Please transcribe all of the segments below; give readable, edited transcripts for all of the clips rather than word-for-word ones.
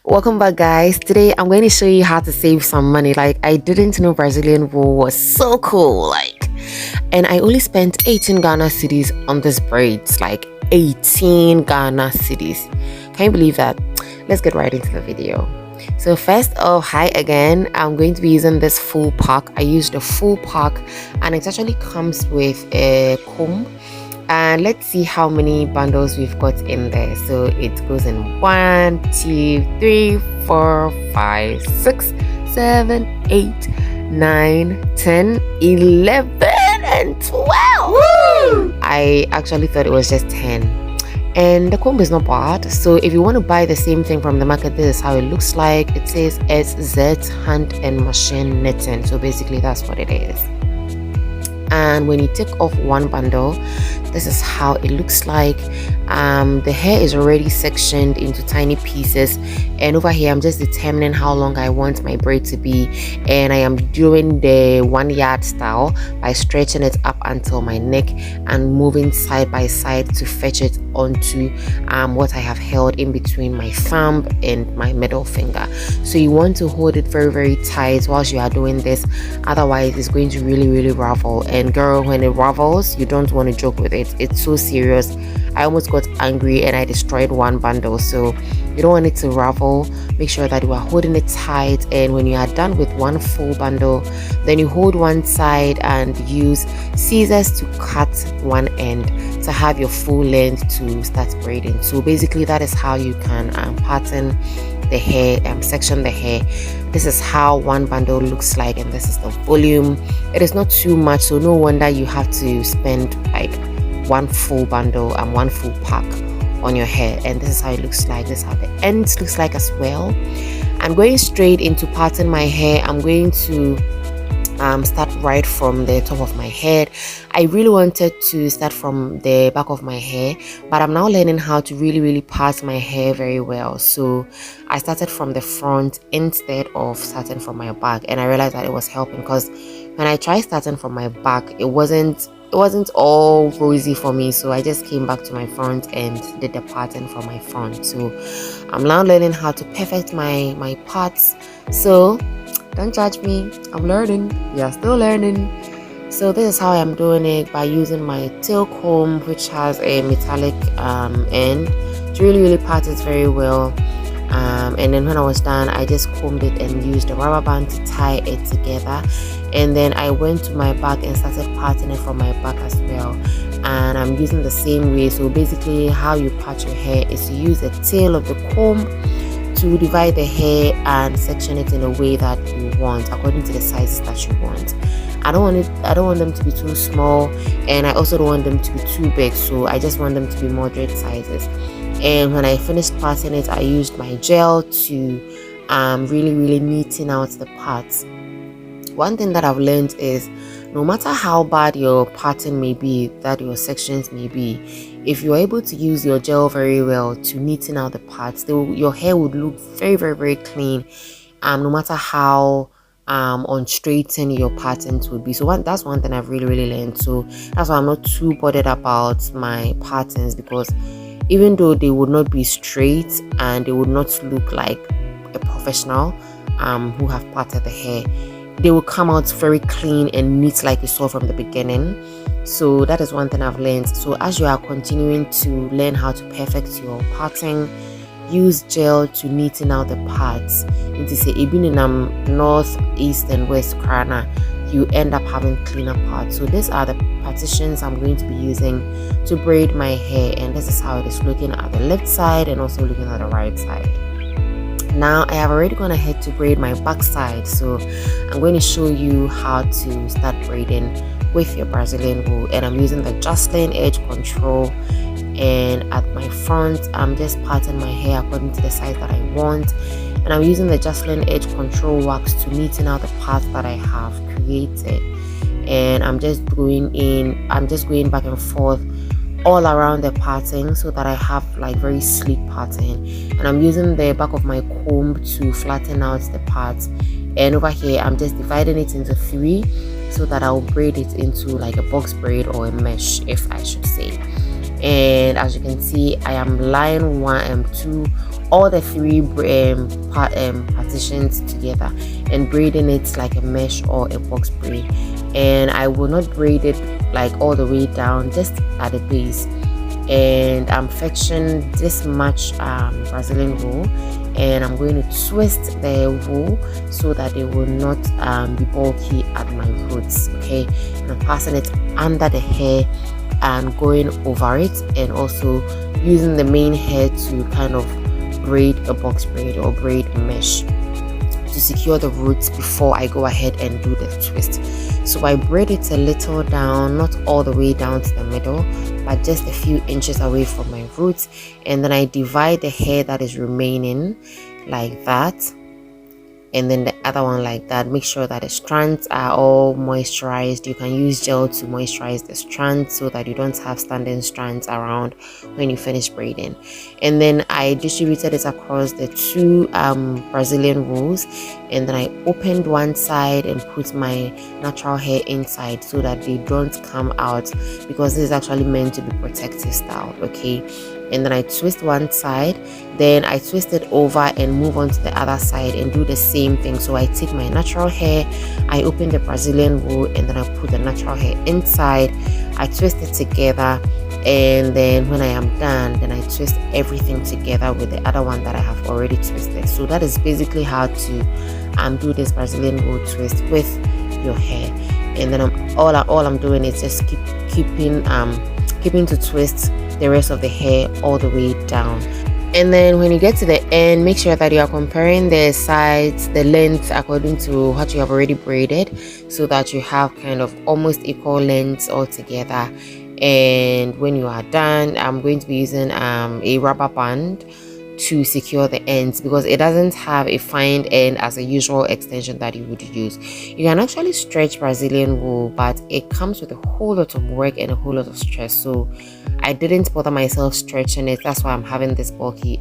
Welcome back, guys. Today I'm going to show you how to save some money. Like, I didn't know Brazilian wool was so cool, and I only spent 18 Ghana cedis on this braids, like 18 Ghana cedis. Can you believe that? Let's get right into the video. So first off, hi again. I'm going to be using this full pack. I used a full pack and it actually comes with a comb. And let's see how many bundles we've got in there. So it goes in 1, 2, 3, 4, 5, 6, 7, 8, 9, 10, 11, and 12. Woo! I actually thought it was just 10. And the comb is not bad. So if you want to buy the same thing from the market, this is how it looks like. It says SZ hand and machine knitting. So basically that's what it is. And when you take off one bundle, this is how it looks like. The hair is already sectioned into tiny pieces, and over here I'm just determining how long I want my braid to be, and I am doing the 1 yard style by stretching it up until my neck and moving side by side to fetch it onto what I have held in between my thumb and my middle finger. So you want to hold it very tight whilst you are doing this, otherwise it's going to really ravel. And girl, when it ravels, you don't want to joke with it. It's so serious. I almost got angry and I destroyed one bundle. So you don't want it to ravel. Make sure that you are holding it tight, and when you are done with one full bundle, then you hold one side and use scissors to cut one end to have your full length to start braiding. So basically that is how you can pattern the hair, section the hair. This is how one bundle looks like, and this is the volume. It is not too much, so no wonder you have to spend like one full bundle and one full pack on your hair. And this is how it looks like. This is how the ends looks like as well. I'm going straight into parting my hair. I'm going to start right from the top of my head. I really wanted to start from the back of my hair, but I'm now learning how to really part my hair very well. So I started from the front instead of starting from my back, and I realized that it was helping, because when I tried starting from my back, it wasn't all rosy for me. So I just came back to my front and did the pattern from my front. So I'm now learning how to perfect my parts. So don't judge me, I'm learning. We are still learning. So this is how I'm doing it, by using my tail comb, which has a metallic end, to really part it very well. And then when I was done, I just combed it and used a rubber band to tie it together. And then I went to my back and started parting it from my back as well. And I'm using the same way. So basically how you part your hair is to use the tail of the comb to divide the hair and section it in a way that you want, according to the sizes that you want. I don't want them to be too small, and I also don't want them to be too big, so I just want them to be moderate sizes. And when I finished parting it, I used my gel to really neaten out the parts. One thing that I've learned is, no matter how bad your pattern may be, that your sections may be, if you're able to use your gel very well to neaten out the parts, your hair would look very clean, no matter how unstraightened your patterns would be. So that's one thing I've really learned. So that's why I'm not too bothered about my patterns, because even though they would not be straight and they would not look like a professional who have parted the hair, they will come out very clean and neat like you saw from the beginning. So that is one thing I've learned. So as you are continuing to learn how to perfect your parting, use gel to neaten out the parts. It is even in north, east and west Krana, you end up having cleaner parts. So these are the partitions I'm going to be using to braid my hair, and this is how it is looking at the left side and also looking at the right side. Now I have already gone ahead to braid my back side, so I'm going to show you how to start braiding with your Brazilian wool. And I'm using the Jocelyn edge control, and at my front I'm just parting my hair according to the size that I want, and I'm using the Jocelyn edge control wax to neaten out the parts that I have created. And I'm just going back and forth all around the parting so that I have like very sleek parting. And I'm using the back of my comb to flatten out the parts, and over here I'm just dividing it into 3 so that I'll braid it into like a box braid or a mesh, if I should say. And as you can see, I am lying 2 all the three partitions together and braiding it like a mesh or a box braid. And I will not braid it like all the way down, just at the base. And I'm fetching this much Brazilian wool, and I'm going to twist the wool so that it will not be bulky at my roots. Okay, and I'm passing it under the hair and going over it, and also using the main hair to kind of braid a box braid or braid a mesh to secure the roots before I go ahead and do the twist. So I braid it a little down, not all the way down to the middle, but just a few inches away from my roots, and then I divide the hair that is remaining like that, and then the other one like that. Make sure that the strands are all moisturized. You can use gel to moisturize the strands so that you don't have standing strands around when you finish braiding. And then I distributed it across the two Brazilian wools, and then I opened one side and put my natural hair inside so that they don't come out, because this is actually meant to be protective style. Okay, and then I twist one side, then I twist it over and move on to the other side and do the same thing. So I take my natural hair, I open the Brazilian wool, and then I put the natural hair inside, I twist it together, and then when I am done, then I twist everything together with the other one that I have already twisted. So that is basically how to do this Brazilian wool twist with your hair. And then all I'm doing is just keeping to twist the rest of the hair all the way down. And then when you get to the end, make sure that you are comparing the sides, the length according to what you have already braided, so that you have kind of almost equal lengths all together. And when you are done, I'm going to be using a rubber band to secure the ends, because it doesn't have a fine end as a usual extension that you would use. You can actually stretch Brazilian wool, but it comes with a whole lot of work and a whole lot of stress, so I didn't bother myself stretching it. That's why I'm having this bulky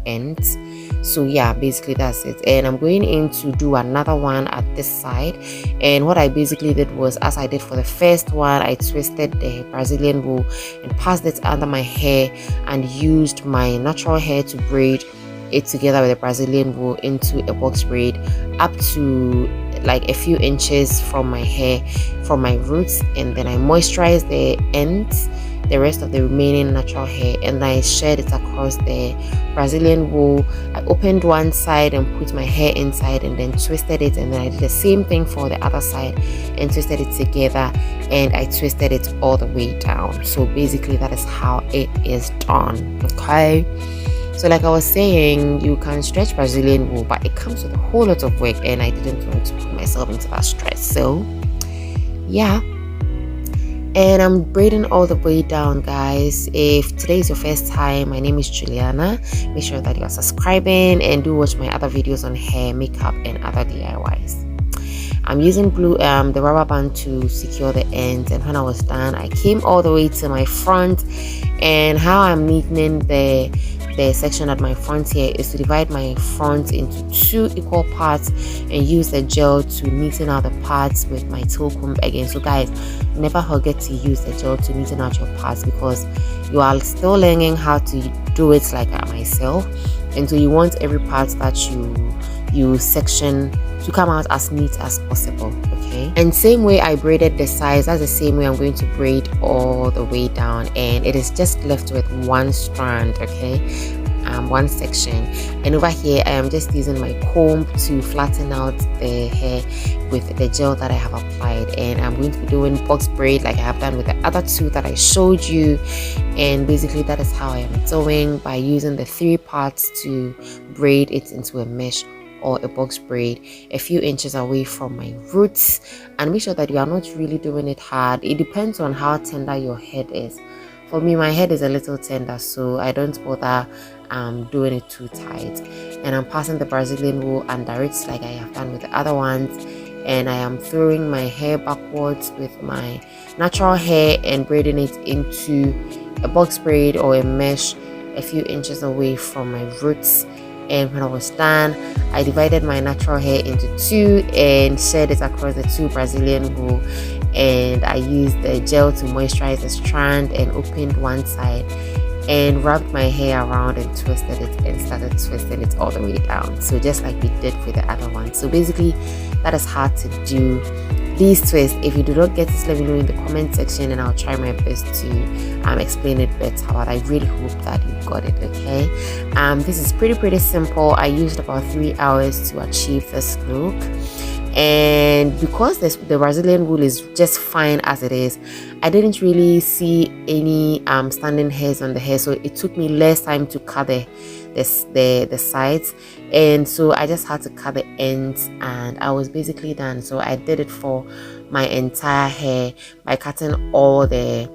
ends. So yeah, basically that's it. And I'm going in to do another one at this side, and what I basically did was, as I did for the first one, I twisted the Brazilian wool and passed it under my hair and used my natural hair to braid it together with the Brazilian wool into a box braid up to like a few inches from my hair, from my roots. And then I moisturized the ends, the rest of the remaining natural hair, and I shared it across the Brazilian wool. I opened one side and put my hair inside, and then twisted it, and then I did the same thing for the other side and twisted it together, and I twisted it all the way down. So basically that is how it is done. Okay, so like I was saying, you can stretch Brazilian wool, but it comes with a whole lot of work, and I didn't want to put myself into that stress. So yeah, and I'm braiding all the way down, guys. If today is your first time, my name is Juliana. Make sure that you are subscribing and do watch my other videos on hair, makeup, and other DIYs. I'm using the rubber band to secure the ends, and when I was done, I came all the way to my front. And how I'm neatening the section at my front here is to divide my front into two equal parts and use the gel to neaten out the parts with my toe comb again. So guys, never forget to use the gel to neaten out your parts, because you are still learning how to do it like myself, and so you want every part that you section to come out as neat as possible. Okay, and same way I braided the sides, that's the same way I'm going to braid all the way down, and it is just left with one strand. Okay, one section, and over here I am just using my comb to flatten out the hair with the gel that I have applied. And I'm going to be doing box braid like I have done with the other two that I showed you, and basically that is how I am doing, by using the three parts to braid it into a mesh or a box braid a few inches away from my roots. And make sure that you are not really doing it hard. It depends on how tender your head is. For me, my head is a little tender, so I don't bother doing it too tight. And I'm passing the Brazilian wool under it like I have done with the other ones, and I am throwing my hair backwards with my natural hair and braiding it into a box braid or a mesh a few inches away from my roots. And when I was done, I divided my natural hair into two and shared it across the two Brazilian wool, and I used the gel to moisturize the strand and opened one side and wrapped my hair around and twisted it and started twisting it all the way down, so just like we did with the other one. So basically that is how to do these twists. If you do not get this, let me know in the comment section and I'll try my best to explain it better, but I really hope that you got it. Okay, this is pretty simple. I used about 3 hours to achieve this look, and because the Brazilian wool is just fine as it is, I didn't really see any standing hairs on the hair, so it took me less time to cut the sides, and so I just had to cut the ends and I was basically done. So I did it for my entire hair by cutting all the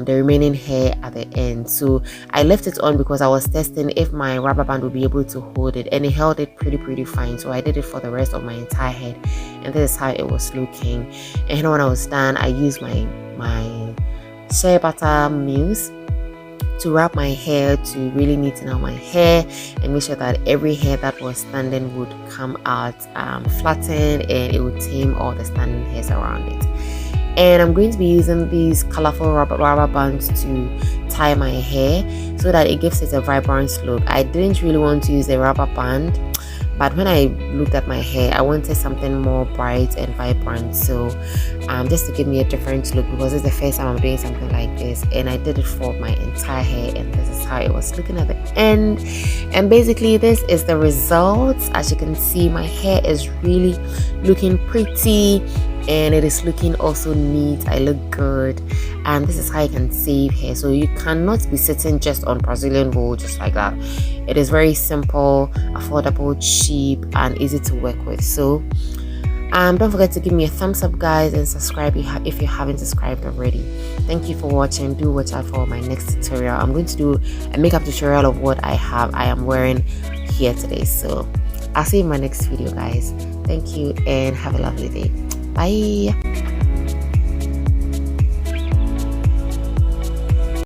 remaining hair at the end. So I left it on because I was testing if my rubber band would be able to hold it, and it held it pretty fine. So I did it for the rest of my entire head, and this is how it was looking. And when I was done, I used my shea butter mousse to wrap my hair, to really neaten out my hair and make sure that every hair that was standing would come out flattened, and it would tame all the standing hairs around it. And I'm going to be using these colorful rubber bands to tie my hair so that it gives it a vibrant look. I didn't really want to use a rubber band, but when I looked at my hair, I wanted something more bright and vibrant, so just to give me a different look, because it's the first time I'm doing something like this, and I did it for my entire hair, and this is how it was looking at the end. And basically this is the results. As you can see, my hair is really looking pretty and it is looking also neat. I look good, and this is how you can save hair. So you cannot be sitting just on Brazilian wool just like that. It is very simple, affordable, cheap, and easy to work with. So don't forget to give me a thumbs up, guys, and subscribe if you haven't subscribed already. Thank you for watching. Do watch out for my next tutorial. I'm going to do a makeup tutorial of what I am wearing here today. So I'll see you in my next video, guys. Thank you and have a lovely day. Bye.